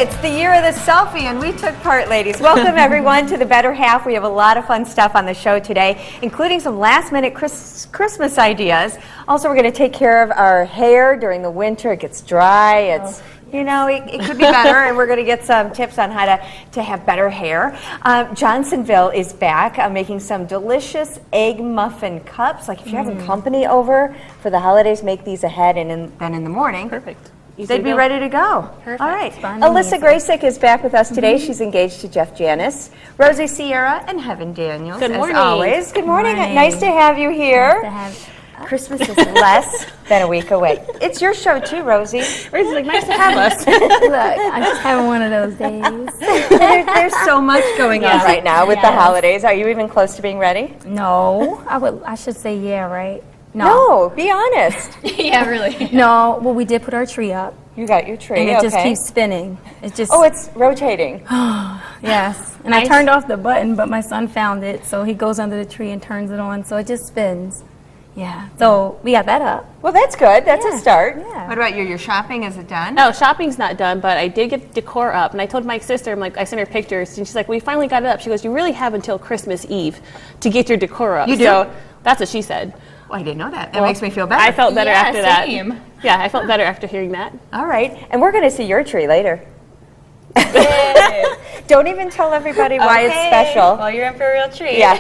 It's the year of the selfie, and we took part, ladies. Welcome, everyone, to the Better Half. We have a lot of fun stuff on the show today, including some last-minute Christmas ideas. Also, we're going to take care of our hair during the winter. It gets dry. It's, you know, it could be better, and we're going to get some tips on how to have better hair. Johnsonville is back making some delicious egg muffin cups. Like, if you're having company over for the holidays, make these ahead, and then in the morning. Perfect. They'd be ready to go. Perfect. All right. Alyssa Graysick is back with us today. She's engaged to Jeff Janis. Rosie Sierra and Heaven Daniels, Good morning. as always. Good morning. Nice to have you here. Nice to have Christmas is less than a week away. It's your show too, Rosie. Rosie's like, nice to have us. Look, I'm just having one of those days. There's so much going on right now with the holidays. Are you even close to being ready? No, I should say yeah, right? No, be honest. Yeah, really. No, well, we did put our tree up. You got your tree, and it just keeps spinning. It just. Oh, it's rotating. Yes. And I turned off the button, but my son found it, so he goes under the tree and turns it on, so it just spins. Yeah. So we got that up. Well, that's good. That's a start. Yeah. What about you? Your shopping, is it done? No, shopping's not done, but I did get the decor up, and I told my sister, I sent her pictures, and she's like, we finally got it up. She goes, you really have until Christmas Eve to get your decor up. You do? So that's what she said. Well, I didn't know that. That makes me feel better. I felt better after that. Same. Yeah, I felt better after hearing that. All right. And we're going to see your tree later. Don't even tell everybody why it's special. Well, you're in for a real treat. Yeah.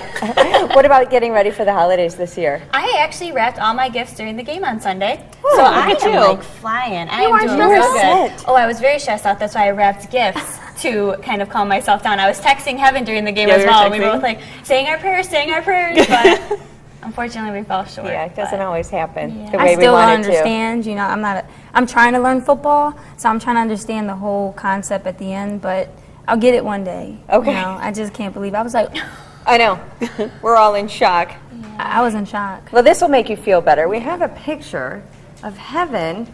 What about getting ready for the holidays this year? I actually wrapped all my gifts during the game on Sunday. Oh, so look I at am you. like flying. I am aren't doing stressed real out. good. Oh, I was very stressed out. That's why I wrapped gifts to kind of calm myself down. I was texting Heaven during the game as well. We were both like saying our prayers, but unfortunately we fell short. Yeah, it doesn't always happen the I way we still don't want it to. understand. You know, I'm trying to learn football, so I'm trying to understand the whole concept at the end, but I'll get it one day. Okay. You know, I just can't believe. I was like, I know. We're all in shock. I was in shock. Well, this will make you feel better. We have a picture of Heaven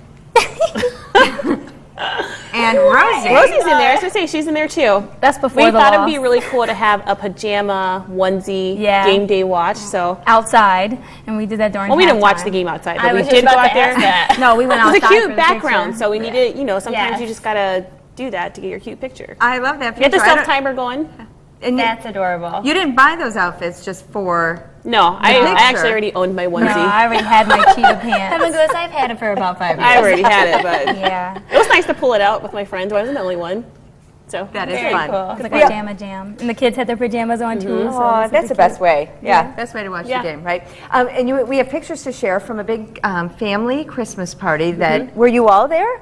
and Rosie. Rosie's in there. I was going to say, she's in there too. That's before We the thought loss. it'd be really cool to have a pajama onesie game day watch. So outside, and we did that during we didn't watch halftime. the game outside, I but we was did just go about out to there. ask that. No, we went It was outside. a for cute the background, picture. so we needed, sometimes Yes. you just got to do that to get your cute picture. I love that Get picture. the self-timer going. And That's adorable. you didn't buy those outfits just for... No, I picture. actually already owned my onesie. No, I already had my cheetah Heaven pants. goes, I've had it for about 5 years. I already had it, but Yeah, it was nice to pull it out with my friends. I wasn't the only one. So That is Very fun. cool. it's like a pajama jam, and the kids had their pajamas on too. So Oh, it's that's the super best way. Yeah, best way to watch Yeah. the game, right? And we have pictures to share from a big family Christmas party. That were you all there?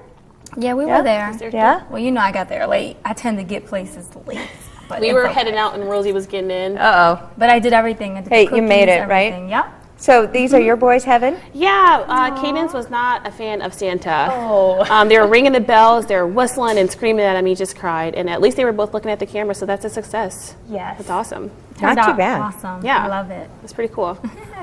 cute. Yeah, we were there. Yeah. Well, you know, I got there late. I tend to get places late. But we it's were okay. heading out and Rosie was getting in. But I did everything. I did the Hey, you cookies, made it, right? everything. Yep. So these are your boys, Heaven? Yeah, Cadence was not a fan of Santa. They were ringing the bells, they were whistling and screaming at him. He just cried. And at least they were both looking at the camera, so that's a success. Yes. That's awesome. Turned Not too out bad. Awesome. Yeah. I love it. That's pretty cool.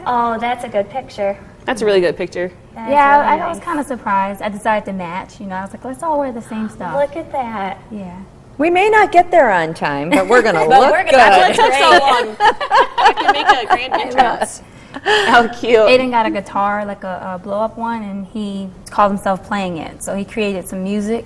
Oh, that's a good picture. That's a really good picture. That's Yeah, really I was nice. kind of surprised. I decided to match. You know, I was like, let's all wear the same stuff. Look at that. Yeah. We may not get there on time, but we're going to But look we're gonna- good. that's It took so long. I can make a grand entrance. How cute. Aiden got a guitar, like a blow-up one, and he called himself playing it. So he created some music,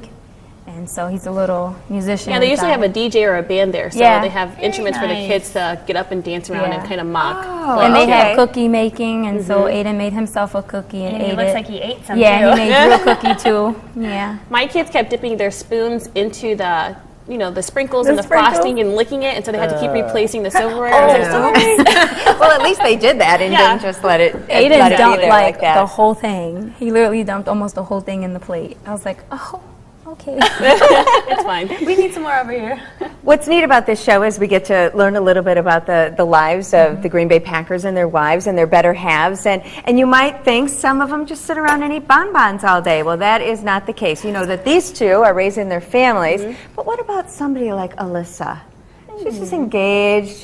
and so he's a little musician. Yeah, they usually have inside. a DJ or a band there, so Yeah. they have instruments for the nice. kids to get up and dance around Yeah. and kind of mock. Oh, And they okay. have cookie making, and so Aiden made himself a cookie and, And ate he looks it. like he ate some Yeah, too. he made real cookie too. Yeah. My kids kept dipping their spoons into the the sprinkles The and the sprinkles? frosting and licking it, and so they had to keep replacing the silverware. Oh, I was like, "Sorry." well, at least they did that and Yeah. didn't just let it Aiden let it be dumped there like that. the whole thing. He literally dumped almost the whole thing in the plate. I was like, oh, okay. It's fine. We need some more over here. What's neat about this show is we get to learn a little bit about the lives of the Green Bay Packers and their wives and their better halves. And you might think some of them just sit around and eat bonbons all day. Well, that is not the case. You know that these two are raising their families. But what about somebody like Alyssa? She's just engaged,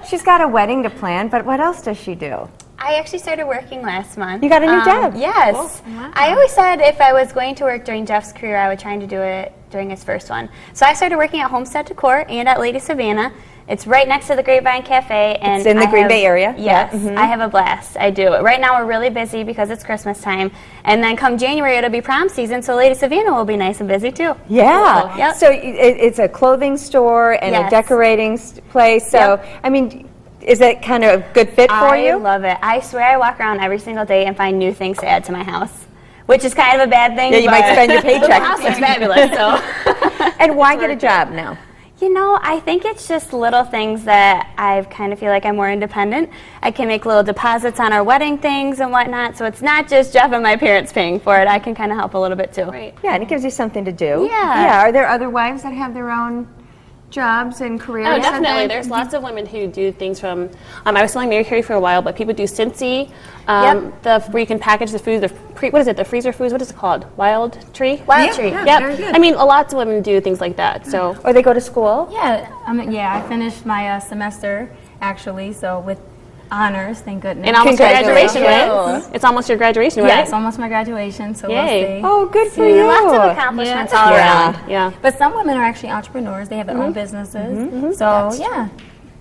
She's got a wedding to plan, but what else does she do? I actually started working last month. You got a new job? Yes. I always said if I was going to work during Jeff's career, I would try to do it during his first one. So I started working at Homestead Decor and at Lady Savannah. It's right next to the Grapevine Cafe. And It's in the Green Bay area? Yes, Yeah. I have a blast. I do. Right now we're really busy because it's Christmas time. And then come January, it'll be prom season, so Lady Savannah will be nice and busy too. Yeah. Cool. Yep. So it's a clothing store and a Yes. decorating place. So, Yep. I mean, is that kind of a good fit for I you? love it. I swear I walk around every single day and find new things to add to my house, which is kind of a bad thing. Yeah, you might but spend your The paycheck. house is fabulous, so. And why get a job now? You know, I think it's just little things that I kind of feel like I'm more independent. I can make little deposits on our wedding things and whatnot, so it's not just Jeff and my parents paying for it. I can kind of help a little bit too. Right. Yeah, and it gives you something to do. Yeah. Yeah. Are there other wives that have their own jobs and careers? Oh, and definitely. things? There's lots of women who do things from. I was selling Mary Carey for a while, but people do Cincy, where you can package the food. What is it? The freezer foods. What is it called? Wild Tree. Wild Tree. Yeah. Yep. very good. I mean, lots of women do things like that. So. Or they go to school? Yeah, I finished my semester actually, so with honors, thank goodness. And almost your graduation, Congratulations. right? It's almost your graduation, right? Yeah, it's almost my graduation, so Yay. we'll see. Oh, good for Yeah. you. Lots of accomplishments all Yeah. around. Yeah. But some women are actually entrepreneurs. They have their own businesses. So, yeah,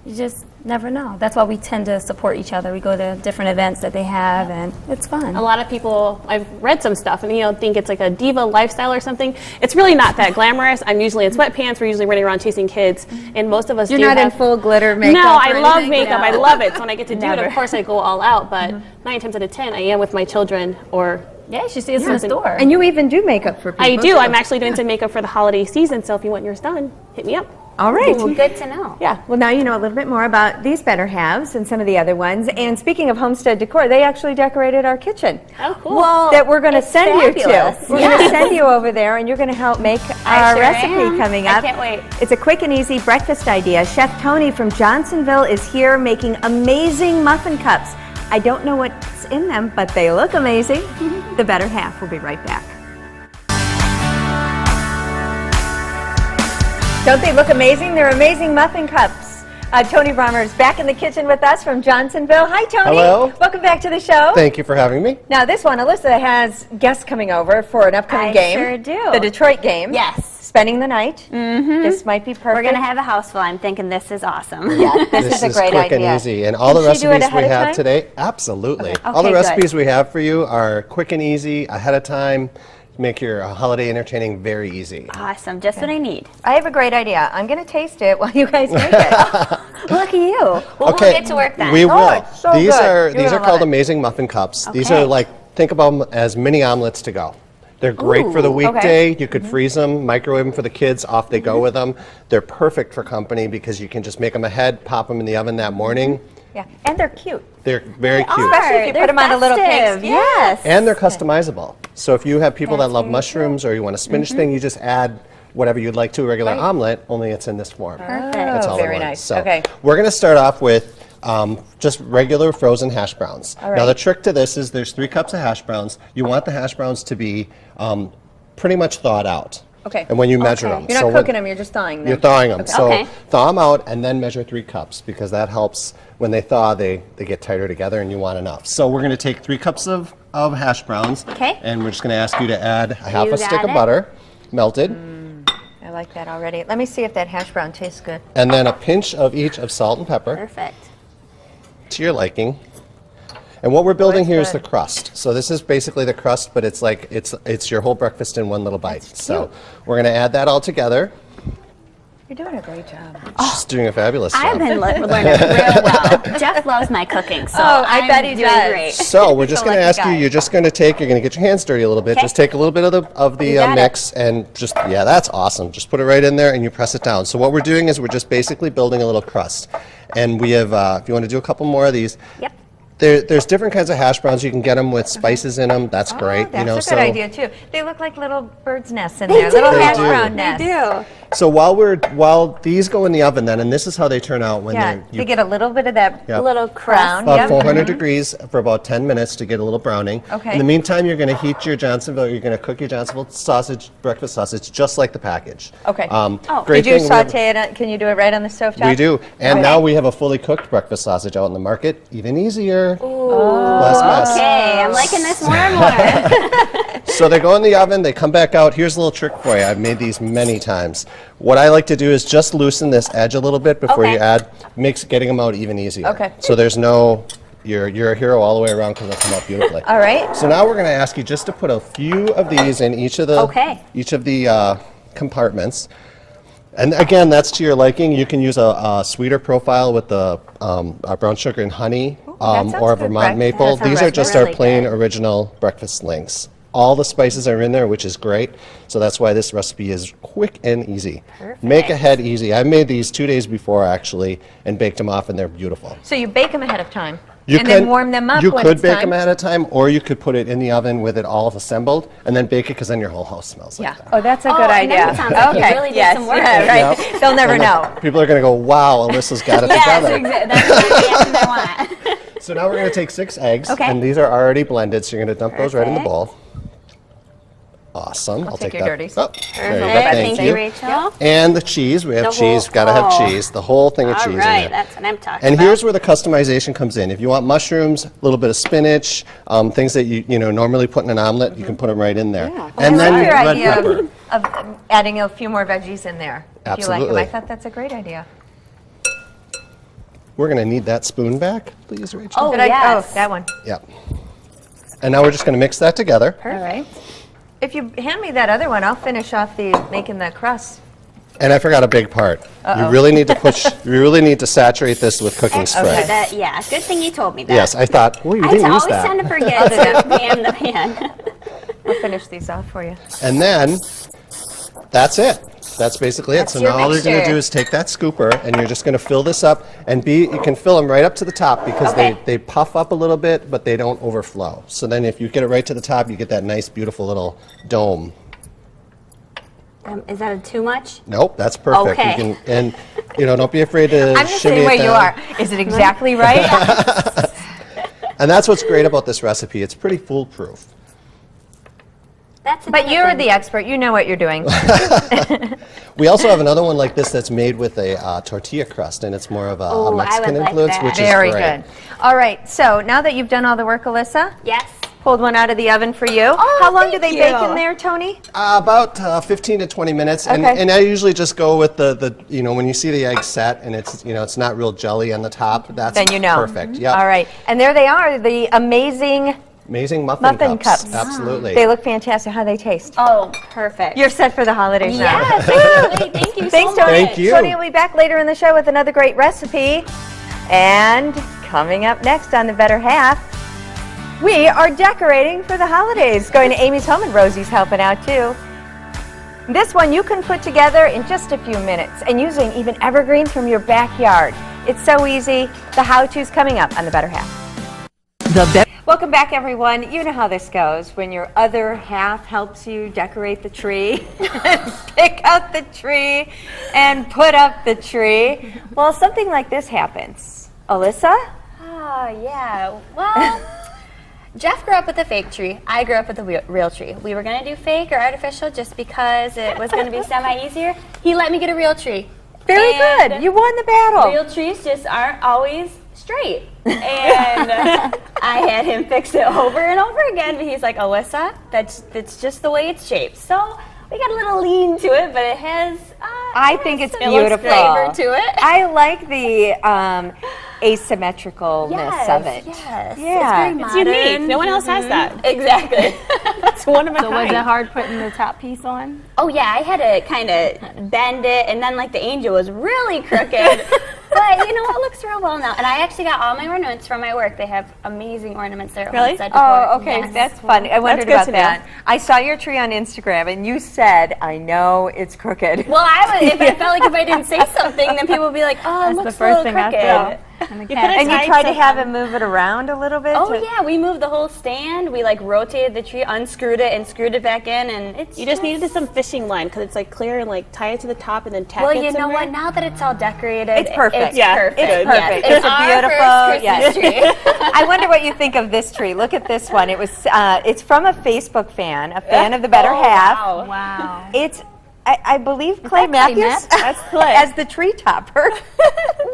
you just never know. That's why we tend to support each other. We go to different events that they have, and it's fun. A lot of people, I've read some stuff, and think it's like a diva lifestyle or something. It's really not that glamorous. I'm usually in sweatpants. We're usually running around chasing kids, and most of us You're do not in have- full glitter makeup? No, or I love anything? makeup. No. I love it. So when I get to do it, Never. of course I go all out. But 9 times out of 10, I am with my children, or Yeah, you should see us in the store. And you even do makeup for people? I do. too. I'm actually doing some makeup for the holiday season. So if you want yours done, hit me up. All right. Well, good to know. Yeah, well, now you know a little bit more about these Better Halves and some of the other ones. And speaking of homestead decor, they actually decorated our kitchen. Oh, cool. Well, That we're going to it's send you to. fabulous. We're going to send you over there, and you're going to help make I our sure recipe am. coming I up. can't wait. It's a quick and easy breakfast idea. Chef Tony from Johnsonville is here making amazing muffin cups. I don't know what's in them, but they look amazing. The Better Half. We'll be right back. Don't they look amazing? They're amazing muffin cups. Tony Brommer is back in the kitchen with us from Johnsonville. Hi, Tony. Hello. Welcome back to the show. Thank you for having me. Now, this one, Alyssa has guests coming over for an upcoming I game. sure do. The Detroit game. Yes. Spending the night. Mm-hmm. This might be perfect. We're going to have a house full. I'm thinking this is awesome. Yeah, this is a great quick idea. and easy. And all the Can she do it recipes ahead we of have time? today, absolutely. Okay. All the Okay, recipes we have for you are quick and easy, ahead of time, make your holiday entertaining very easy. Awesome. Just what I need. I have a great idea. I'm going to taste it while you guys make it. Look at you. Well, we'll get to work then. We will. it's so these good. are You're these gonna are called love it. amazing muffin cups. These Okay. are like, think about them as mini omelets to go. They're great for the weekday. You could freeze them, microwave them for the kids. Off they go with them. They're perfect for company because you can just make them ahead, pop them in the oven that morning. Yeah, and they're cute. They're very cute. Especially if you They're put them on a little festive. cake. Yes. And they're customizable. So if you have people that That's love very mushrooms or you want a spinach thing, you just add whatever you'd like to a regular omelet, only it's in this form. Perfect. That's all in very one. nice. So Okay. we're going to start off with just regular frozen hash browns. right. Now the trick to this is there's 3 cups of hash browns. You want the hash browns to be pretty much thawed out. Okay. And when you measure Okay. them. You're so not when- cooking them, you're just thawing them. You're thawing them. So Okay. thaw them out and then measure 3 cups because that helps when they thaw, they get tighter together and you want enough. So we're going to take 3 cups of hash browns. Okay. And we're just going to ask you to add a half You a stick got of it. butter, melted, I like that already. Let me see if that hash brown tastes good. and then a pinch of each of salt and pepper Perfect. to your liking. And what we're building that's here is good. the crust. So this is basically the crust, but it's like it's your whole breakfast in one little bite. So we're going to add that all together. You're doing a great job. She's doing a fabulous job. I've been learning real well. Jeff loves my cooking, so I I'm bet he doing does. great. So we're just Feel going to like a ask you. guy. You're just going to you're going to get your hands dirty a little bit. Okay. Just take a little bit of the You got it. mix and just that's awesome. Just put it right in there and you press it down. So what we're doing is we're just basically building a little crust. And we have, if you want to do a couple more of these, Yep. there's different kinds of hash browns. You can get them with spices in them. That's great. That's a good idea too. They look like little birds' nests in They there. do. Little They hash do. brown nests. do. So while these go in the oven then, and this is how they turn out when Yeah, you they get a little bit of that Yep. Little brown. crust. about Yep. 400 degrees for about 10 minutes to get a little browning. Okay. In the meantime, you're going to heat your Johnsonville. You're going to cook your Johnsonville sausage, breakfast sausage, just like the package. Okay. Great Did you thing, we have- saute it? Can you do it right on the stove top? We do. And Okay. now we have a fully cooked breakfast sausage out in the market. Even easier. Ooh, Less mess. Okay, I'm liking this more and more. So they go in the oven, they come back out. Here's a little trick for you. I've made these many times. What I like to do is just loosen this edge a little bit before you Okay. add. Makes getting them out even easier. Okay. So there's no, you're a hero all the way around because they'll come out beautifully. All right. So now we're going to ask you just to put a few of these in each of the compartments. And again, that's to your liking. You can use a sweeter profile with the brown sugar and honey that sounds or good, Vermont Brett. maple. That sounds These are just really our plain good. original breakfast links. All the spices are in there, which is great. So that's why this recipe is quick and easy. Make ahead easy. I made these 2 days before actually and baked them off, and they're beautiful. So you bake them ahead of time, You and then warm them up You when could it's bake time? them ahead of time, or you could put it in the oven with it all assembled, and then bake it because then your whole house smells like that. Oh, that's a Oh, good and idea. that sounds like you Okay, really did yes, some work. yeah, right. Yep. They'll never And know. People are going to go, wow, Alyssa's got it Yes, together. exactly. That's the reaction I want. So now we're going to take 6 eggs, Okay. and these are already blended, so you're going to dump those right in the Perfect. bowl. Awesome. I'll take take your that. dirties. Oh, there you go. Perfect. Thank Thank you, you. Rachel. And the cheese. We have The cheese. whole- Got to have oh. cheese. The whole thing of All cheese in right, there. that's what I'm talking And about. here's where the customization comes in. If you want mushrooms, a little bit of spinach, things that you normally put in an omelet, you can put them right in there. And I then like your red idea pepper. of adding a few more veggies in there. If you like Absolutely. them. I thought that's a great idea. We're going to need that spoon back, please, Rachel. Oh, Did I- yes. oh, that one. Yep. And now we're just going to mix that together. All right. If you hand me that other one, I'll finish off making the crust. And I forgot a big part. You really need to you really need to saturate this with cooking spray. Yeah, good thing you told me that. Yes, I thought, oh, you I didn't use always tend that. to forget to pan the pan. I'll finish these off for you. And then that's it. That's basically it. That's So your now all you're going to mixture. do is take that scooper and you're just going to fill this up and you can fill them right up to the top because Okay. they puff up a little bit, but they don't overflow. So then if you get it right to the top, you get that nice, beautiful little dome. Is that too much? Nope, that's perfect. Okay. You can, and don't be afraid to I'm the shimmy same it way you down. are. Is it exactly right? And that's what's great about this recipe. It's pretty foolproof. That's But another you're thing. the expert. You know what you're doing. We also have another one like this that's made with a tortilla crust, and it's more of a Oh, I would Mexican like influence, that. which Very is great. good. All right. So now that you've done all the work, Alyssa, Yes. pulled one out of the oven for you. Oh, How long do thank they bake you. in there, Tony? About 15 to 20 minutes, and, Okay. and I usually just go with the when you see the egg set and it's not real jelly on the top. That's Then you know. perfect. Yeah. All right. And there they are, the amazing Amazing muffin cups. Absolutely. They look fantastic. How do they taste? Oh, perfect. You're set for the holidays now. Yes, absolutely. Thank you Thanks, so much. Tony. Thank you. Tony will be back later in the show with another great recipe. And coming up next on The Better Half, we are decorating for the holidays. Going to Amy's home, and Rosie's helping out too. This one you can put together in just a few minutes and using even evergreens from your backyard. It's so easy. The how-to's coming up on The Better Half. Welcome back, everyone. You know how this goes when your other half helps you decorate the tree, pick out the tree, and put up the tree. Well, something like this happens. Alyssa? Oh, yeah. Well, Jeff grew up with a fake tree. I grew up with a real tree. We were going to do fake or artificial just because it was going to be semi-easier. He let me get a real tree. Very And good. You won the battle. Real trees just aren't always straight. And I had him fix it over and over again. But he's like, Alyssa, that's just the way it's shaped. So we got a little lean to it, but it has I think it's some flavor beautiful. to it. I like the asymmetricalness of it. Yes. Yeah. It's It's very modern. unique. No one else has that. Exactly. It's one of a So was kind. it hard putting the top piece on? Oh yeah, I had to kind of bend it, and then like the angel was really crooked. But you know what, it looks real well now. And I actually got all my ornaments from my work. They have amazing ornaments there. at Really? Homestead Decor. Oh, okay. Yes. That's fun. I wondered good about to know. that. I saw your tree on Instagram, and you said, "I know it's crooked." Well, I felt like if I didn't say something, then people would be like, "Oh, it That's the looks first a little thing I crooked." thought. You put it And you tight tried to so- have him move it around a little bit. Oh to- yeah, we moved the whole stand. We like rotated the tree, unscrewed it, and screwed it back in, and it's. You just needed some fishing line because it's like clear and like tie it to the top and then tack Well, it you know somewhere. what? Now that it's all decorated, It's perfect. It's Yeah, perfect. it's Yes, perfect. It's, It's a our beautiful- first yes. Christmas tree. I wonder what you think of this tree. Look at this one. It was. It's from a Facebook fan, a fan of the Better Oh, Half. wow. Wow. It's. I believe Clay that Clay Matthews That's Clay. as the tree topper.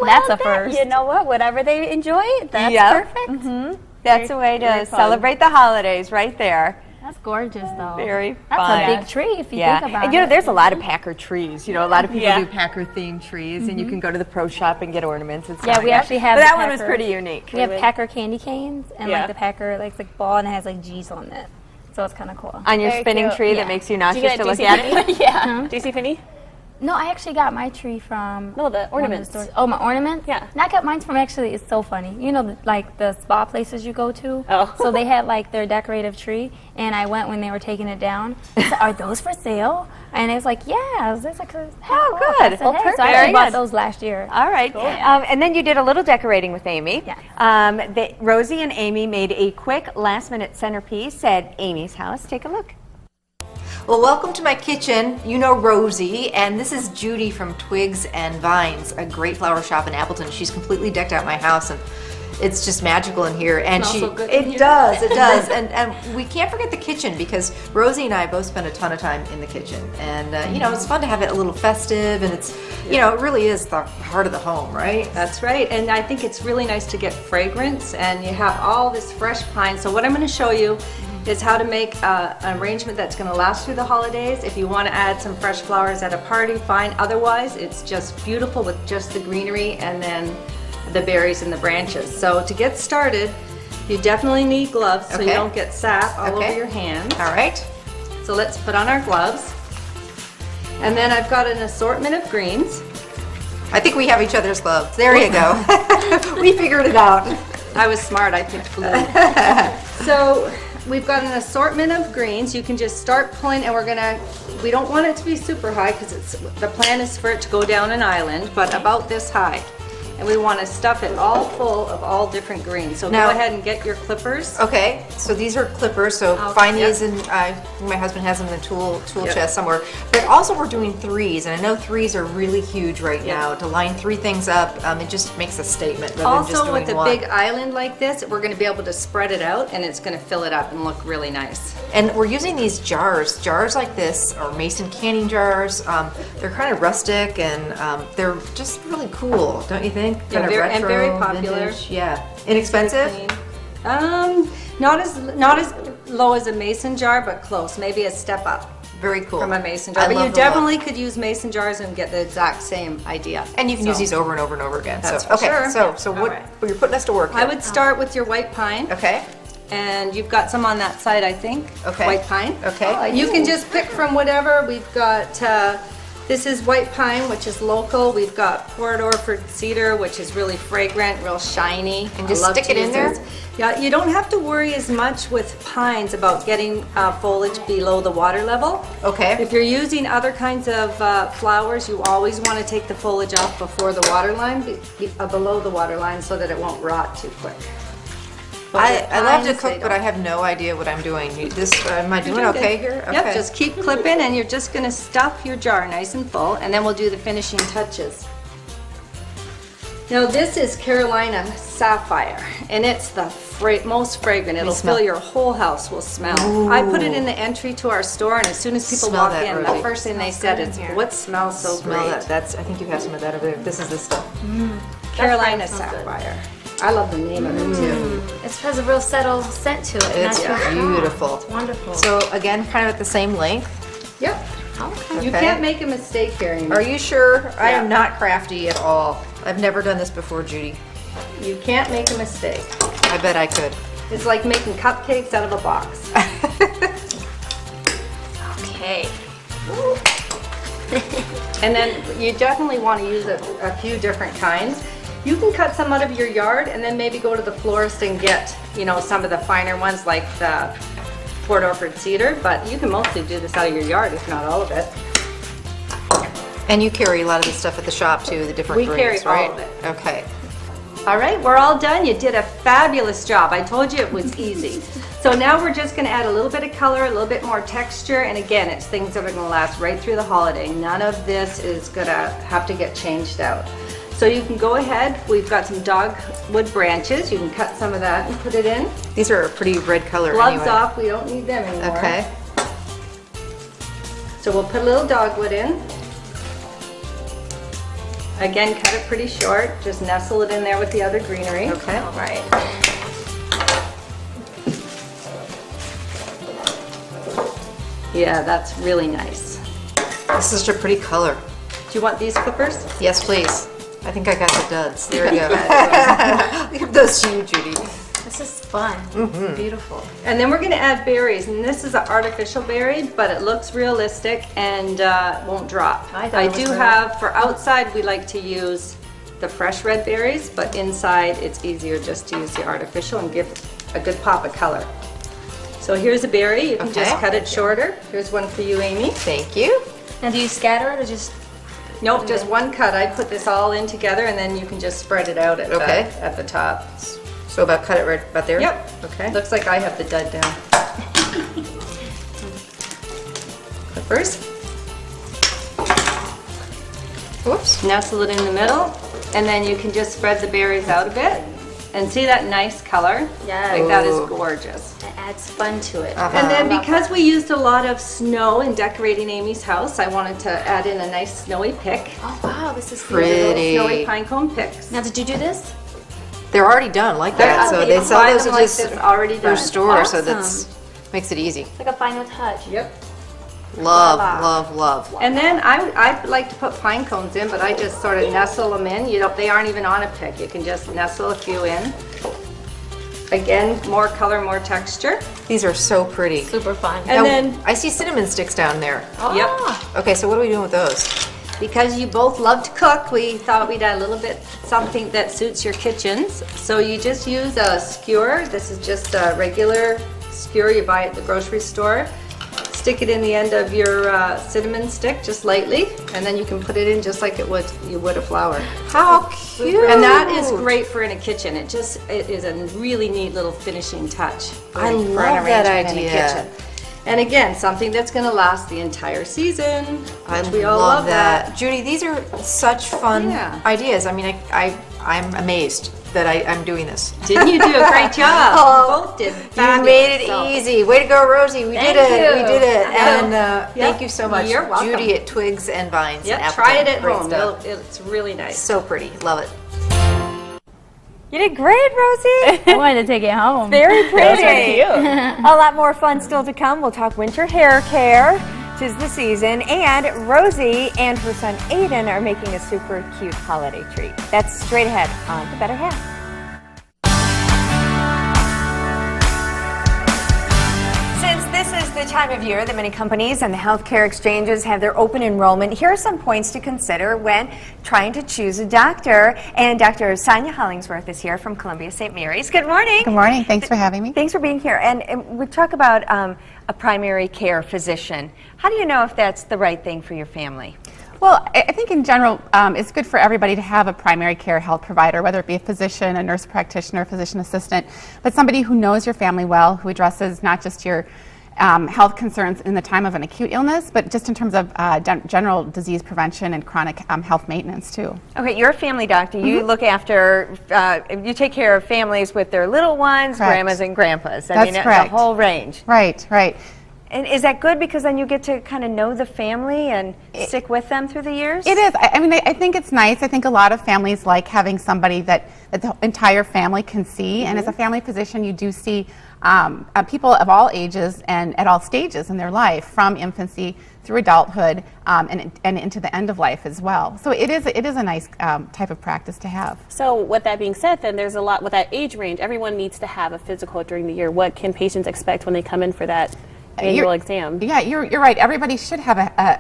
That's a Well, first. You know what? Whatever they enjoy, that's Yeah. perfect. That's a way to very fun. celebrate the holidays right there. That's gorgeous, though. Very That's fun. a big tree if you Yeah, think about and you know, it. there's a lot of Packer trees. You know, a lot of people Yeah. do Packer themed trees, and you can go to the pro shop and get ornaments and stuff. Yeah, we like actually that. have But the that one was Packer- pretty unique. We have Packer candy canes and Yeah. like the Packer like the ball and it has like G's on it. So it's kind of cool. On your Very spinning cute. tree Yeah. that makes you Did you nauseous get to it look JC at. Penney? Yeah. JC Penney? No, I actually got my tree from No, the one of ornaments. stores. Oh, my ornaments? Yeah. And I got mine from actually, it's so funny. You know, like the spa places you go to? Oh. So they had like their decorative tree, and I went when they were taking it down. I said, are those for sale? And it was like, yeah. I was like, Oh, I good. said, Well, hey. perfect. So I Very actually bought nice. those last year. All right. And then you did a little decorating with Amy. Yes. Rosie and Amy made a quick last-minute centerpiece at Amy's house. Take a look. Well, welcome to my kitchen. You know Rosie, and this is Judy from Twigs and Vines, a great flower shop in Appleton. She's completely decked out my house, and it's just magical in here. And it does, and we can't forget the kitchen because Rosie and I both spend a ton of time in the kitchen, and you know it's fun to have it a little festive, and it's you know it really is the heart of the home, right? That's right, and I think it's really nice to get fragrance, and you have all this fresh pine. So what I'm going to show you is how to make an arrangement that's going to last through the holidays. If you want to add some fresh flowers at a party, fine. Otherwise, it's just beautiful with just the greenery and then the berries and the branches. So to get started, you definitely need gloves so you Okay. don't get sap all Okay. over your hands. All right. So let's put on our gloves. And then I've got an assortment of greens. I think we have each other's gloves. There you go. We figured it out. I was smart, I picked blue. So we've got an assortment of greens. You can just start pulling, and we don't want it to be super high because the plan is for it to go down an island, but about this high. And we want to stuff it all full of all different greens. So Now- go ahead and get your clippers. Okay, so these are clippers, so Oh, find yep. these, and my husband has them in the tool Yep. chest somewhere. But also we're doing threes, and I know threes are really huge right Yep. now. To line three things up, it just makes a statement rather than just Also, doing with a one. big island like this, we're going to be able to spread it out, and it's going to fill it up and look really nice. And we're using these jars like this, or mason canning jars. They're kind of rustic, and they're just really cool, don't you think? Yeah, Kind of and very retro, popular. vintage. Yeah, inexpensive. Not as low as a mason jar, but close. Maybe a step up Very cool. from a mason jar. I But love you the look. definitely could use mason jars and get the exact same idea. And you can use So, these over and over and over again. That's so for okay, sure. so what? Alright. Well, you're putting us to work. I here. would start with your white pine. Okay. And you've got some on that side, I think. Okay. White pine. Okay. You can just pick from whatever. We've got, this is white pine, which is local. We've got Port Orford cedar, which is really fragrant, real shiny. And just I love stick to it in use there? those. Yeah, you don't have to worry as much with pines about getting foliage below the water level. Okay. If you're using other kinds of flowers, you always want to take the foliage off before the water line, below the water line, so that it won't rot too quick. But with I love to pines, cook, they but I don't. have no idea what I'm doing. Am I doing You're okay good. here? Yep, Okay. just keep clipping, and you're just gonna stuff your jar nice and full, and then we'll do the finishing touches. Now this is Carolina Sapphire, and it's the most fragrant. It'll smell. fill your whole house will smell. I put it in the entry to our store, and as soon as people Smell walk that, in, Rosie. the first thing they said is, "What smells so Smell great?" that. That's. I think you have some of that over there. This is the stuff. Carolina Sapphire. I love the name of it too. It has a real subtle scent to it. It's not too strong. beautiful. It's wonderful. So again, kind of at the same length. Yep. Okay. You Okay. can't make a mistake here. Amy. Are you sure? I am Yeah. not crafty at all. I've never done this before, Judy. You can't make a mistake. I bet I could. It's like making cupcakes out of a box. Okay. And then you definitely want to use a few different kinds. You can cut some out of your yard and then maybe go to the florist and get, you know, some of the finer ones like the Port Orford cedar, but you can mostly do this out of your yard, if not all of it. And you carry a lot of this stuff at the shop too, the different We greens, carry all right? of it. Okay. All right, we're all done. You did a fabulous job. I told you it was easy. So now we're just gonna add a little bit of color, a little bit more texture, and again, it's things that are gonna last right through the holiday. None of this is gonna have to get changed out. So you can go ahead, we've got some dogwood branches. You can cut some of that and put it in. These are a pretty red color Gloves anyway. off, we don't need them anymore. Okay. So we'll put a little dogwood in. Again, cut it pretty short, just nestle it in there with the other greenery. Okay. All right. Yeah, that's really nice. This is such a pretty color. Do you want these clippers? Yes, please. I think I got the duds. There we go. Give those to you, Judy. This is fun. Beautiful. And then we're going to add berries, and this is an artificial berry, but it looks realistic and won't drop. I do have, for outside, we like to use the fresh red berries, but inside it's easier just to use the artificial and give a good pop of color. So here's a berry. You can just Okay. cut it shorter. Here's one for you, Amy. Thank you. Now, do you scatter it or just? Nope, just one cut. I put this all in together, and then you can just spread it out at, Okay. at the top. So about cut it right about there? Yep. Okay. Looks like I have the dud down. Clippers. Whoops. Nestle it in the middle, and then you can just spread the berries out a bit. And see that nice color? Yes. Like that is Ooh. gorgeous. It adds fun to it. And then because we used a lot of snow in decorating Amy's house, I wanted to add in a nice snowy pick. Oh wow, this is Pretty. Snowy pine cone picks. Now, did you do this? They're already done like that. So You they can sell buy those them at like just this already their done. store, so Awesome. that's makes it easy. It's like a final touch. Yep. Love, Voila. love, love. And then I like to put pine cones in, but I just sort of nestle them in. You know, they aren't even on a pick. You can just nestle a few in. Again, more color, more texture. These are so pretty. Super fun. And Now, then, I see cinnamon sticks down there. yep. Okay, so what are we doing with those? Because you both love to cook, we thought we'd add a little bit something that suits your kitchens. So you just use a skewer. This is just a regular skewer you buy at the grocery store. Stick it in the end of your cinnamon stick, just lightly, and then you can put it in just like you would a flour. How cute! And that is great for in a kitchen. It is a really neat little finishing touch for, I for an love that arrangement in a idea. kitchen. And again, something that's going to last the entire season, I which we all love love that. Judy, these are such fun Yeah. ideas. I mean, I'm amazed that I'm doing this. Didn't you do a great job? You both did. You made it easy. Way to go, Rosie. We did it. you. We did it. And Yep. thank you so much, You're welcome. Judy at Twigs and Vines. in Yep, try it Appleton. at Great home. stuff. It's really nice. So pretty. Love it. You did great, Rosie. I wanted to take it home. Very pretty. Cute. A lot more fun still to come. We'll talk winter hair care. 'Tis the season. And Rosie and her son Aiden are making a super cute holiday treat. That's straight ahead on The Better Half. Since this is the time of year that many companies and the healthcare exchanges have their open enrollment, here are some points to consider when trying to choose a doctor. And Dr. Sonia Hollingsworth is here from Columbia St. Mary's. Good morning. Good morning. Thanks for having me. Thanks for being here. And we talk about a primary care physician. How do you know if that's the right thing for your family? Well, I think in general, it's good for everybody to have a primary care health provider, whether it be a physician, a nurse practitioner, a physician assistant, but somebody who knows your family well, who addresses not just your health concerns in the time of an acute illness, but just in terms of general disease prevention and chronic health maintenance too. Okay, you're a family doctor. You look after, you take care of families with their little ones, Correct. grandmas and grandpas. That's correct. The whole range. Right, right. And is that good because then you get to kind of know the family and stick with them through the years? It is. I mean, I think it's nice. I think a lot of families like having somebody that the entire family can see. And as a family physician, you do see people of all ages and at all stages in their life, from infancy through adulthood and into the end of life as well. So it is a nice type of practice to have. So with that being said, then there's a lot with that age range. Everyone needs to have a physical during the year. What can patients expect when they come in for that annual exam? Yeah, you're right. Everybody should have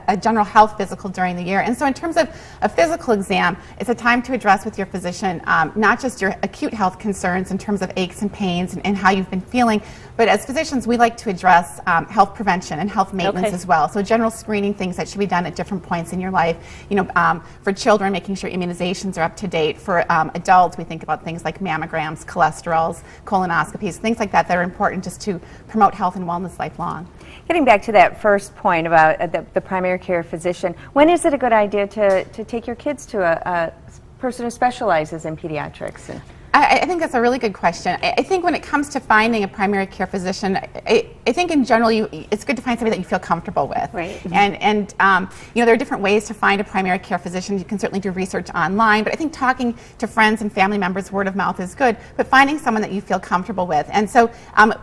a general health physical during the year. And so in terms of a physical exam, it's a time to address with your physician not just your acute health concerns in terms of aches and pains and how you've been feeling, but as physicians, we like to address health prevention and health maintenance Okay. as well. So general screening, things that should be done at different points in your life. You know, for children, making sure immunizations are up to date. For adults, we think about things like mammograms, cholesterols, colonoscopies, things like that are important just to promote health and wellness lifelong. Getting back to that first point about the primary care physician, when is it a good idea to take your kids to a person who specializes in pediatrics? I think that's a really good question. I think when it comes to finding a primary care physician, I think in general it's good to find somebody that you feel comfortable with. Right. And you know, there are different ways to find a primary care physician. You can certainly do research online, but I think talking to friends and family members, word of mouth is good, but finding someone that you feel comfortable with. And so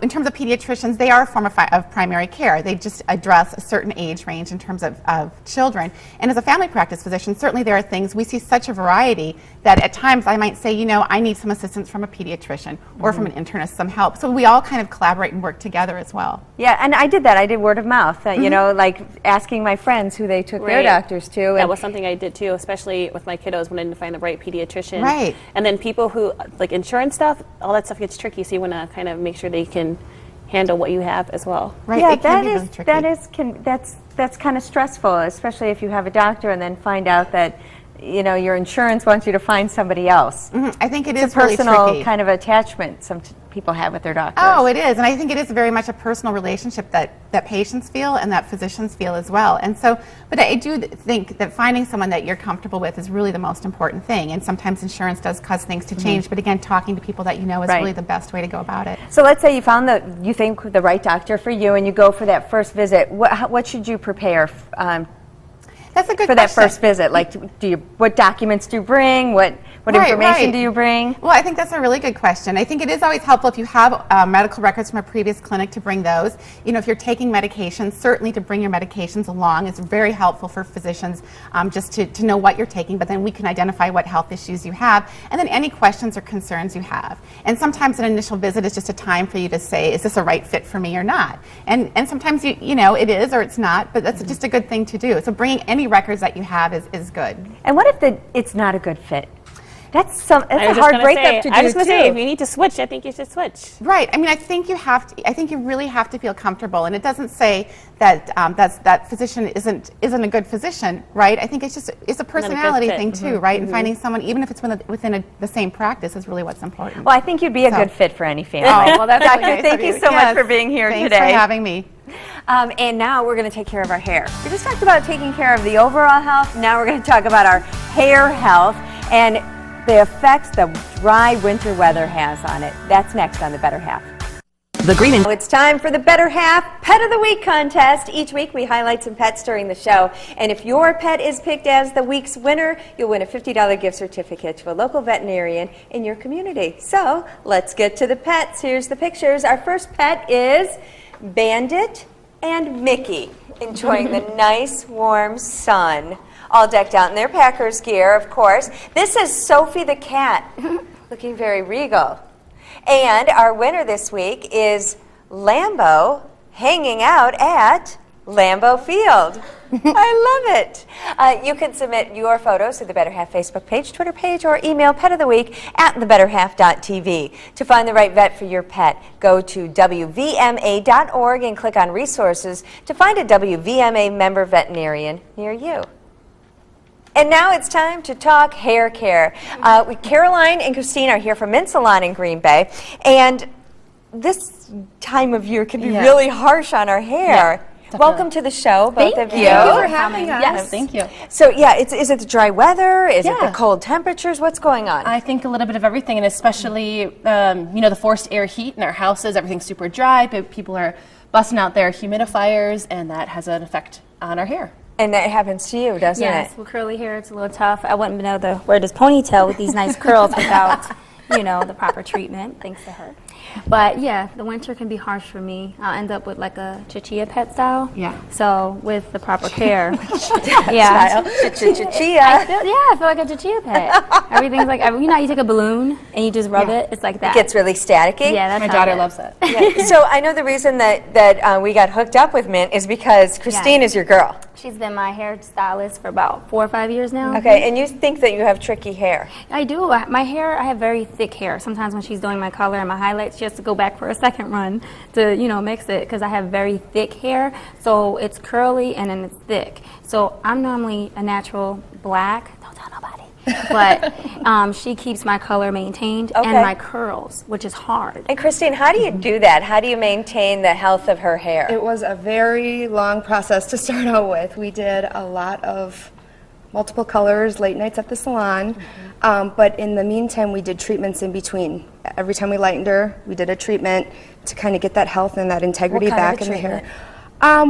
in terms of pediatricians, they are a form of primary care. They just address a certain age range in terms of children. And as a family practice physician, certainly there are things, we see such a variety that at times I might say, you know, I need some assistance from a pediatrician or from an internist, some help. So we all kind of collaborate and work together as well. Yeah, and I did that. I did word of mouth, you know, like asking my friends who they took their Right. doctors to. That and- was something I did too, especially with my kiddos, wanting to find the right pediatrician. Right. And then people who, like insurance stuff, all that stuff gets tricky, so you want to kind of make sure they can handle what you have as well. Right? Yeah, It can that be is really tricky. that's kind of stressful, especially if you have a doctor and then find out that, you know, your insurance wants you to find somebody else. I think it It's is a really personal tricky. kind of attachment some people have with their doctors. Oh, it is. And I think it is very much a personal relationship that patients feel and that physicians feel as well. And so, but I do think that finding someone that you're comfortable with is really the most important thing. And sometimes insurance does cause things to change. But again, talking to people that you know is Right. really the best way to go about it. So let's say you found you think the right doctor for you, and you go for that first visit. What should you prepare That's a good for that question. first visit? Like, what documents do you bring? What Right, information right. do you bring? Well, I think that's a really good question. I think it is always helpful if you have medical records from a previous clinic to bring those. You know, if you're taking medications, certainly to bring your medications along. It's very helpful for physicians just to know what you're taking, but then we can identify what health issues you have, and then any questions or concerns you have. And sometimes an initial visit is just a time for you to say, is this a right fit for me or not? And sometimes, you know, it is or it's not, but that's just a good thing to do. So bringing any records that you have is good. And what if it's not a good fit? That's I a was just hard gonna breakup say, to do I was going to say, too. if you need to switch, I think you should switch. Right. I mean, I think you really have to feel comfortable, and it doesn't say that that physician isn't a good physician, right? I think it's a personality fit. thing too, right? And finding someone, even if it's within the same practice, is really what's important. Well, I think you'd be a So- good fit for any family. Oh, well, that's really Doctor, nice thank of you so much Yes. for being here Thanks today. for having me. And now we're going to take care of our hair. We just talked about taking care of the overall health. Now we're going to talk about our hair health and the effects the dry winter weather has on it. That's next on The Better Half. The Green and It's time for the Better Half Pet of the Week contest. Each week we highlight some pets during the show. And if your pet is picked as the week's winner, you'll win a $50 gift certificate to a local veterinarian in your community. So let's get to the pets. Here's the pictures. Our first pet is Bandit and Mickey, enjoying the nice warm sun. All decked out in their Packers gear, of course. This is Sophie the cat, looking very regal. And our winner this week is Lambo, hanging out at Lambeau Field. I love it. You can submit your photos to the Better Half Facebook page, Twitter page, or email petoftheweek@thebetterhalf.tv. To find the right vet for your pet, go to WVMA.org and click on resources to find a WVMA member veterinarian near you. And now it's time to talk hair care. Caroline and Christine are here from Mint Salon in Green Bay, and this time of year can be really harsh on our hair. Welcome to the show, both of you. Thank you for having us. Yes. Thank you. So yeah, is it the dry weather? Is it the Yeah. cold temperatures? What's going on? I think a little bit of everything, and especially, the forced air heat in our houses. Everything's super dry, but people are busting out their humidifiers, and that has an effect on our hair. And that happens to you, doesn't Yes, it? with curly hair, it's a little tough. I wouldn't be able to wear this ponytail with these nice curls without, the proper treatment, thanks to her. But yeah, the winter can be harsh for me. I'll end up with like a Chichia pet style. Yeah. So with the proper care. Chia. I feel like a Chichia pet. Everything's like, how you take a balloon and you just rub it? It's like that. It gets really staticky. Yeah, that's My how daughter it is. loves that. So I know the reason that we got hooked up with Mint is because Christine is your girl. She's been my hairstylist for about 4 or 5 years now. Okay, and you think that you have tricky hair. I do. My hair, I have very thick hair. Sometimes when she's doing my color and my highlights, she has to go back for a second run to, mix it because I have very thick hair. So it's curly and then it's thick. So I'm normally a natural black. Don't tell nobody. But she keeps my color maintained Okay. and my curls, which is hard. And Christine, how do you do that? How do you maintain the health of her hair? It was a very long process to start out with. We did a lot of multiple colors, late nights at the salon. But in the meantime, we did treatments in between. Every time we lightened her, we did a treatment to kind of get that health and that integrity back in the hair.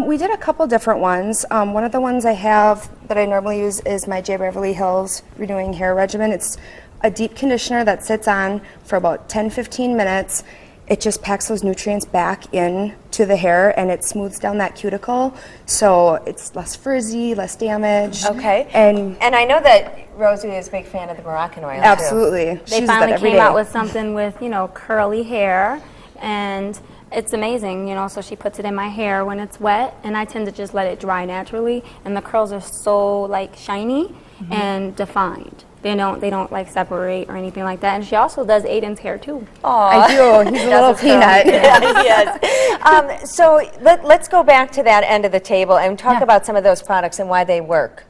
We did a couple different ones. One of the ones I have that I normally use is my J. Beverly Hills Renewing Hair Regimen. It's a deep conditioner that sits on for about 10-15 minutes. It just packs those nutrients back in to the hair, and it smooths down that cuticle, so it's less frizzy, less damage. Okay. And I know that Rosie is a big fan of the Moroccan oil, too. absolutely. She They uses that finally every came day. out with something with, you know, curly hair, and it's amazing, you know, so she puts it in my hair when it's wet, and I tend to just let it dry naturally, and the curls are so, like, shiny and defined. They don't like separate or anything like that. And she also does Aiden's hair too. I do. He's a little peanut. Yes. So let's go back to that end of the table and talk about some of those products and why they work.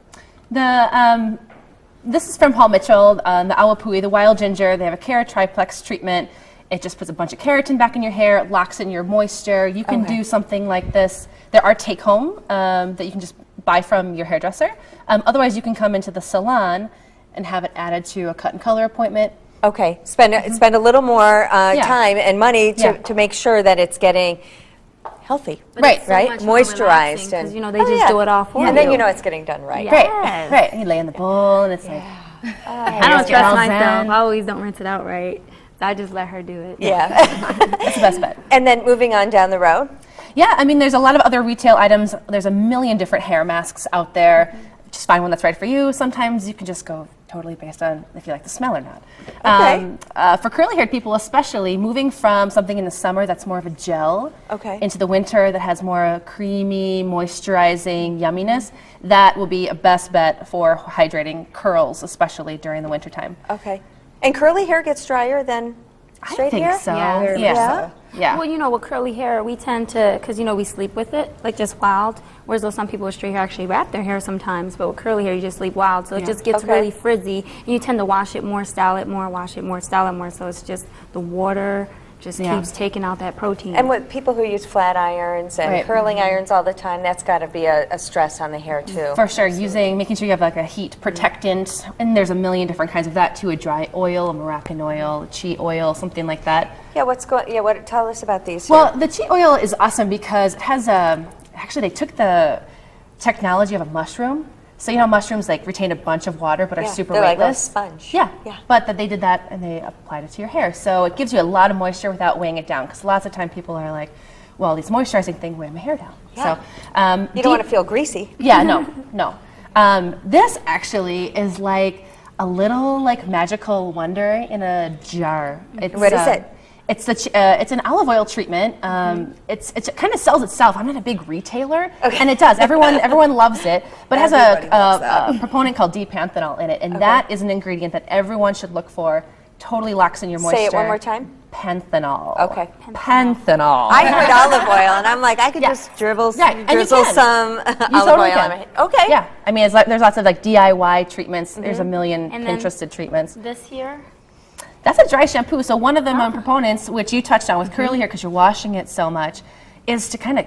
This is from Paul Mitchell, the Awapui, the wild ginger. They have a Keratriplex treatment. It just puts a bunch of keratin back in your hair, it locks in your moisture. You can do something like this. There are take-home that you can just buy from your hairdresser. Otherwise, you can come into the salon and have it added to a cut and color appointment. Okay, spend a little more time and money to make sure that it's getting healthy, It's so right? much more Moisturized, relaxing, 'cause, you know, they just do it all for and you. then you know it's getting done right. Yes. Right. You lay in the bowl and it's like, I don't it's trust all myself. zen. I always don't rinse it out right. So I just let her do it. Yeah. that's the best bet. And then moving on down the road. Yeah, I mean, there's a lot of other retail items. There's a million different hair masks out there. Just find one that's right for you. Sometimes you can just go totally based on if you like the smell or not. For curly-haired people especially, moving from something in the summer that's more of a gel into the winter that has more creamy, moisturizing yumminess, that will be a best bet for hydrating curls, especially during the wintertime. Okay. And curly hair gets drier than straight I think hair? so. Yeah. Yeah. Well, you know, with curly hair, we tend to, because, you know, we sleep with it, like just wild, whereas though some people with straight hair actually wrap their hair sometimes, but with curly hair, you just sleep wild, so it just gets really frizzy, and you tend to wash it more, style it more, wash it more, style it more, so it's just the water just keeps taking out that protein. And with people who use flat irons and curling irons all the time, that's got to be a stress on the hair too. For sure, making sure you have like a heat protectant, and there's a million different kinds of that too, a dry oil, a Moroccan oil, a chi oil, something like that. Yeah, tell us about these. Well, the chi oil is awesome because it has actually they took the technology of a mushroom. So you know mushrooms like retain a bunch of water but are super they're weightless. like a sponge. Yeah. But that they did that and they applied it to your hair. So it gives you a lot of moisture without weighing it down, because lots of time people are like, well, these moisturizing things weigh my hair down. Yeah. So you don't want to feel greasy. Yeah, no. This actually is like a little like magical wonder in a jar. What is it? It's an olive oil treatment. It kind of sells itself. I'm not a big retailer, and it does. Everyone loves it, but it has a proponent called D-panthenol in it, and that is an ingredient that everyone should look for. Totally locks in your moisture. Say it one more time. Panthenol. Okay. Panthenol. I heard olive oil, and I'm like, I could just drizzle some olive oil on my head. Okay. Yeah. I mean, there's lots of like DIY treatments. There's a million Pinterested treatments. This here? That's a dry shampoo. So one of the proponents, which you touched on with curly hair, because you're washing it so much, is to kind of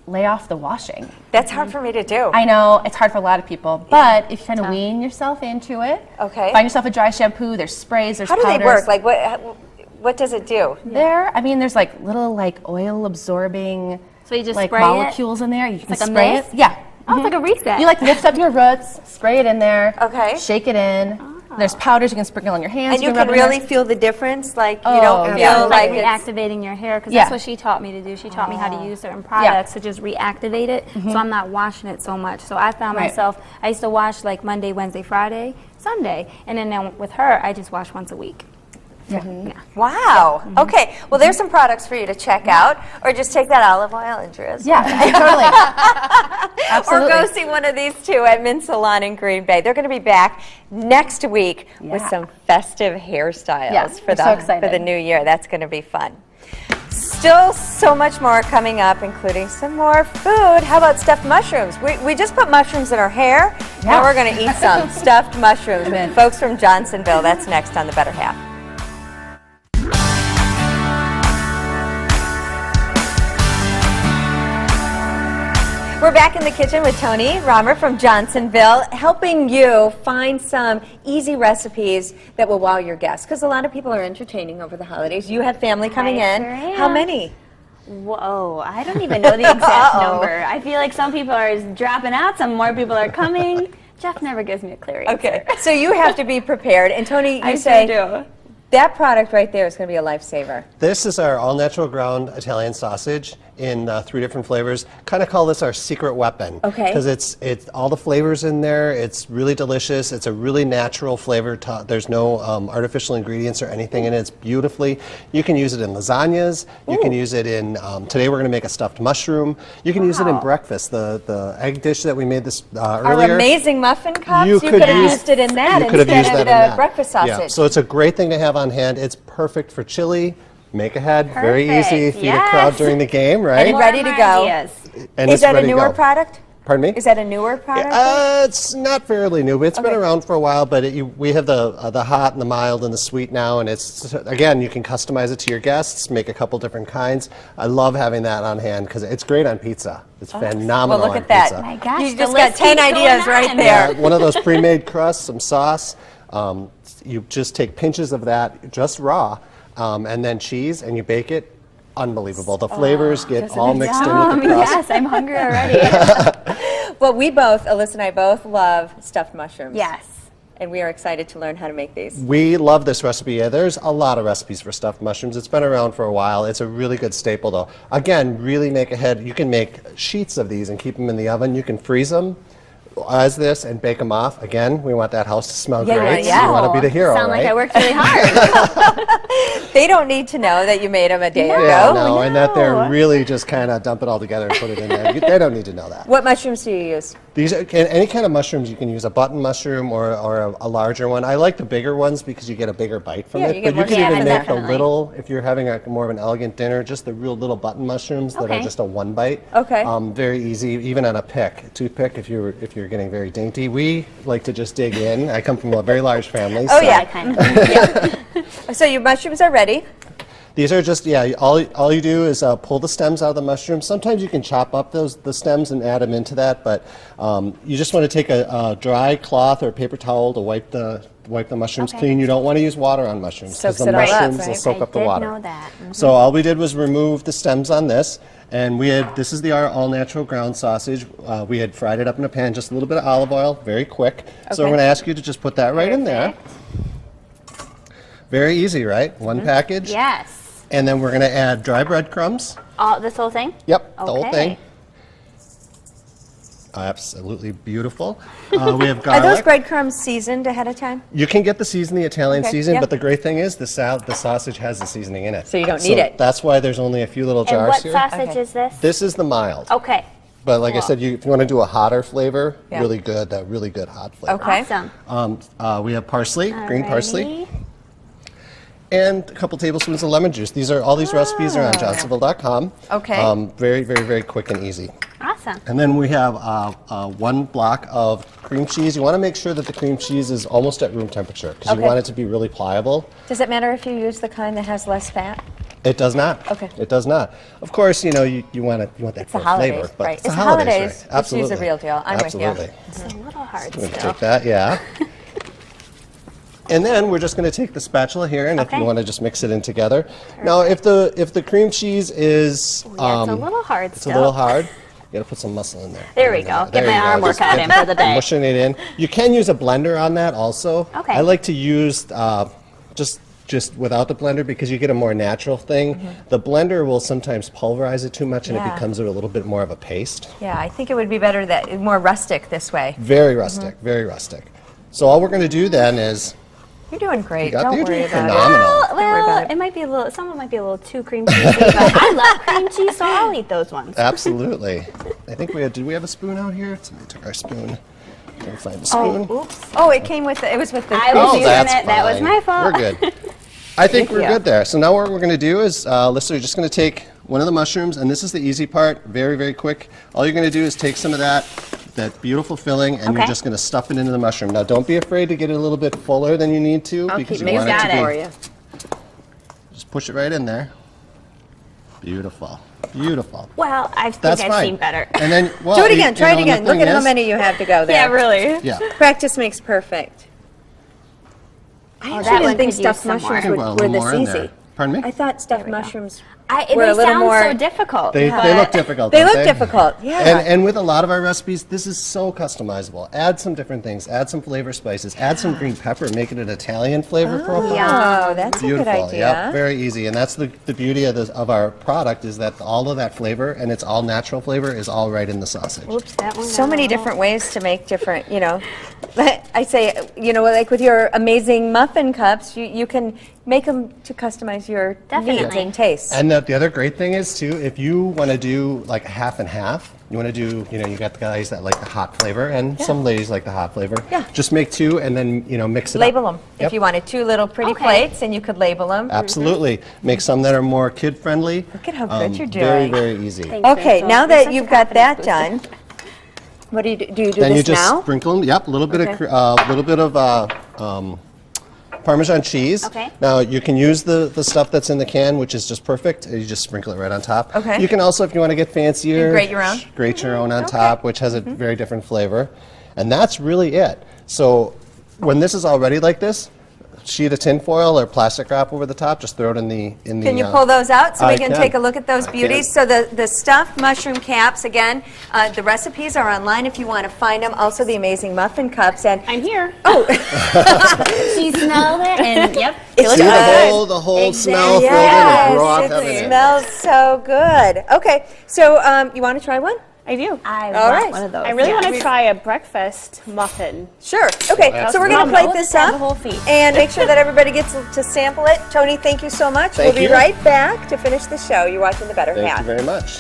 lay off the washing. That's hard for me to do. I know, it's hard for a lot of people, but if you kind of wean yourself into it, find yourself a dry shampoo, there's sprays, there's powders. How do they work? Like, what does it do? There's like little like oil absorbing So you just like spray molecules in there. You can like a spray mist? it. Yeah. Oh, it's like a reset. You like lift up your roots, spray it in there, shake it in. Oh. There's powders you can sprinkle on your hands. And you rub can in there. really feel the difference? Like, you don't feel It's like like reactivating your hair, because that's what she taught me to do. She taught me how to use certain products to just reactivate it, so I'm not washing it so much. So I found myself, I used to wash like Monday, Wednesday, Friday, Sunday, and then with her, I just wash once a week. Wow. Okay. Well, there's some products for you to check out, or just take that olive oil and drizzle. Yeah, totally. Absolutely. Or go see one of these two at Mint Salon in Green Bay. They're going to be back next week with some festive hairstyles for the new year. That's going to be fun. Still so much more coming up, including some more food. How about stuffed mushrooms? We just put mushrooms in our hair. Now we're going to eat some stuffed mushrooms with folks from Johnsonville. That's next on The Better Half. We're back in the kitchen with Tony Romer from Johnsonville, helping you find some easy recipes that will wow your guests. Because a lot of people are entertaining over the holidays. You have family coming I in. sure am. How many? Whoa, I don't even know the exact number. I feel like some people are dropping out, some more people are coming. Jeff never gives me a clear answer. Okay, so you have to be prepared. And Tony, you I say sure do. that product right there is going to be a lifesaver. This is our all-natural ground Italian sausage in 3 different flavors. Kind of call this our secret weapon. Okay. Because it's all the flavors in there. It's really delicious. It's a really natural flavor. There's no artificial ingredients or anything in it. It's beautifully. You can use it in lasagnas. You can use it in, today we're going to make a stuffed mushroom. You can use it in breakfast. The egg dish that we made this earlier. Our amazing muffin cups, you could could have use- used it in that you could have instead used of that in the that. breakfast sausage. Yeah, so it's a great thing to have on hand. It's perfect for chili. Make ahead, very easy. Perfect, Feed a crowd yes. during the game, right? And ready to More go. ideas. And Is it's that a ready to newer go. product? Pardon me? Is that a newer product? It's not fairly new, but it's been around for a while. But we have the hot and the mild and the sweet now, and it's again you can customize it to your guests, make a couple different kinds. I love having that on hand because it's great on pizza. It's phenomenal well, look on at that. pizza. My gosh, You the just got list 10 keeps going ideas right on. there. One of those pre-made crusts, some sauce. You just take pinches of that, just raw, and then cheese, and you bake it. Unbelievable. The flavors get all mixed in with the crust. Yes, I'm hungry already. Well, we both, Alyssa and I both love stuffed mushrooms. Yes. And we are excited to learn how to make these. We love this recipe. Yeah, there's a lot of recipes for stuffed mushrooms. It's been around for a while. It's a really good staple, though. Again, really make ahead. You can make sheets of these and keep them in the oven. You can freeze them as this and bake them off. Again, we want that house to smell great. yeah. So you want to be the hero, Sound right? like I worked really hard. They don't need to know that you made them a day Yeah, ago. no, and that they're really just kind of dump it all together and put it in there. They don't need to know that. What mushrooms do you use? These are, any kind of mushrooms you can use, a button mushroom or a larger one. I like the bigger ones because you get a bigger bite from Yeah, it. you get But you more can fat even in make there. the little, if you're having more of an elegant dinner, just the real little button mushrooms that are Okay. just a one bite. Okay. Very easy, even on a toothpick if you're getting very dainty. We like to just dig in. I come from a very large family. Oh, so yeah. Kind of. So your mushrooms are ready. These are just, all you do is pull the stems out of the mushroom. Sometimes you can chop up the stems and add them into that, but you just want to take a dry cloth or a paper towel to wipe the mushrooms Okay. clean. You don't want to use water on mushrooms Soaks the it all up, mushrooms will right? soak up the I did water. know that. So all we did was remove the stems on this, and this is our all-natural ground sausage. We had fried it up in a pan, just a little bit of olive oil, very quick. So I'm going to ask you to just put that right in there. Very easy, right? One package. Yes. And then we're going to add dry breadcrumbs. This whole thing? Yep, the whole Okay. thing. Absolutely beautiful. We have Are garlic. those breadcrumbs seasoned ahead of time? You can get the seasoning, the Italian Okay, season, yeah. but the great thing is the sausage has the seasoning in it. So you don't need it. That's why there's only a few little And jars what here. sausage Okay. is this? This is the mild. Okay. But like I said, if you want to do a hotter flavor, Yeah. really good, that really good hot flavor. Okay. Awesome. We have parsley, green parsley, Alrighty. and a couple tablespoons of lemon juice. All these recipes are on johnsonville.com. Okay. Very, very, very quick and easy. Awesome. And then we have 1 block of cream cheese. You want to make sure that the cream cheese is almost at room temperature because Okay. you want it to be really pliable. Does it matter if you use the kind that has less fat? It does not. Okay. It does not. Of course, you want that the full holidays, flavor, but right. it's the It's the holidays, holidays. right? Let's use the Absolutely. real deal. I'm with you. Absolutely. It's a little hard We're going to still. take that, yeah. And then we're just going to take the spatula here, and if Okay. you want to just mix it in together. Now, if the cream cheese is Yeah, it's a little hard it's still. a little hard, you got to put some muscle in there. There we go. Get There my you go. arm Just workout get- in for the day. Mushing it in. You can use a blender on that also. Okay. I like to use just without the blender because you get a more natural thing. The blender will sometimes pulverize it too much, and it Yeah. becomes a little bit more of a paste. Yeah, I think it would be better more rustic this way. Very rustic, very rustic. So all we're going to do then is You're doing great. you're Don't worry doing about it. phenomenal. Don't worry about it. It might be a little. Some might be a little too cream cheesy, but I love cream cheese, so I'll eat those ones. Absolutely. I think did we have a spoon out here? Somebody took our spoon. Can we find the spoon? Oops. Oh, it was with the I was using that's it. That was fine. my fault. We're good. I think we're you. good there. So now what we're going to do is, Lisa, you're just going to take one of the mushrooms, and this is the easy part, very, very quick. All you're going to do is take some of that beautiful filling, and you're Okay. just going to stuff it into the mushroom. Now, don't be afraid to get it a little bit fuller than you need to, because you want it to be. for you. Just push it right in there. Beautiful. Beautiful. Well, I think That's I've fine. seen better. And then, well, Do it you- again, you try it know, and the again. Look thing at how is- many you have to go there. Yeah, really. Yeah. Practice makes perfect. I that actually one didn't think could use stuffed some more. mushrooms Okay, well, a were little this more in easy. there. Pardon me? I thought stuffed mushrooms They were a little sound more. so difficult. They look difficult. They don't look difficult, yeah. And with a lot of our recipes, this is so customizable. Add some different things. Add some flavor spices. Add some green pepper. Make it an Italian flavor profile. Oh, that's Beautiful. a good idea. Yep, very easy. And that's the beauty of our product is that all of that flavor, and it's all natural flavor, is all right in the sausage. Oops, that one. So got many a little- different ways to make different, I say, like with your amazing muffin cups, you can make them to customize your needs Definitely. and tastes. And the other great thing is too, if you want to do like half and half, you want to do, you got the guys that like the hot flavor, and some ladies like the hot flavor. Yeah. Just make two, and then mix it Label up. them. Yep. If you wanted two little pretty Okay. plates, and you could label them. Absolutely. Make some that are more kid friendly. Look at how good you're Very, doing. very easy. Thanks, Okay, Rachel. now You're that such you've a got that confidence done, what do? Do you do Then this you just now? sprinkle them. Yep, a little bit Okay. of Parmesan cheese. Okay. Now you can use the stuff that's in the can, which is just perfect. You just sprinkle it right on top. Okay. You can also, if you want to get fancier, You grate your own? Grate your own on top, which has a very different flavor, and that's really it. So when this is already like this, sheet of tin foil or plastic wrap over the top. Just throw it in the. Can you pull those out so we I can can. take a look at those I beauties? can. So the stuffed mushroom caps, again, the recipes are online if you want to find them. Also the amazing muffin cups. And I'm here. She smelled it, and yep. it looks See good. the whole smell filled in Yes, the broth. it everything. smells so good. Okay, so you want to try one? I do. I All want right. one of those. I really yeah. want to try a breakfast muffin. Sure. Okay, so we're going to Mom, plate we'll this just have up the whole feast. and make sure that everybody gets to sample it. Tony, thank you so much. Thank we'll be you. right back to finish the show. You're watching The Better Thank Half. you very much.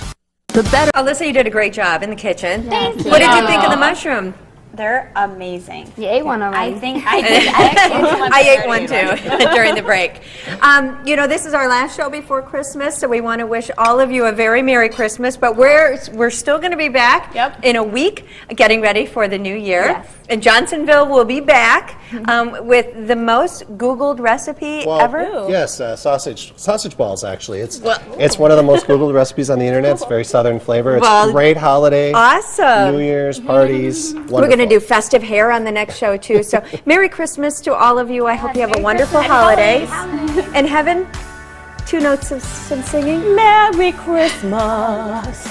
Alyssa, you did a great job in the kitchen. Thank you. What did you think of the mushroom? They're amazing. You ate one I already. think I did. I actually ate one I ate Saturday. one too during the break. This is our last show before Christmas, so we want to wish all of you a very Merry Christmas. But we're still going to be back in a week, getting ready for the new year. Yes. And Johnsonville will be back with the most Googled recipe ever. Yes, sausage balls. Actually, it's one of the most Googled recipes on the internet. It's very Southern flavor. It's Well, great holiday, Awesome. New Year's parties. We're going to do festive hair on the next show too. So Merry Christmas to all of you. I hope you have a wonderful holidays. And Heaven, 2 notes of some singing. Merry Christmas.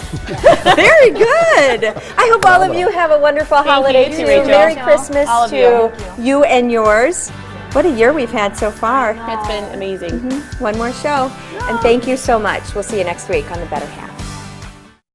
Very good. I hope all of you have a wonderful holiday you too. too, Rachel. Merry Christmas All of to you and yours. What a year we've had so far. It's been amazing. One more show. And thank you so much. We'll see you next week on The Better Half.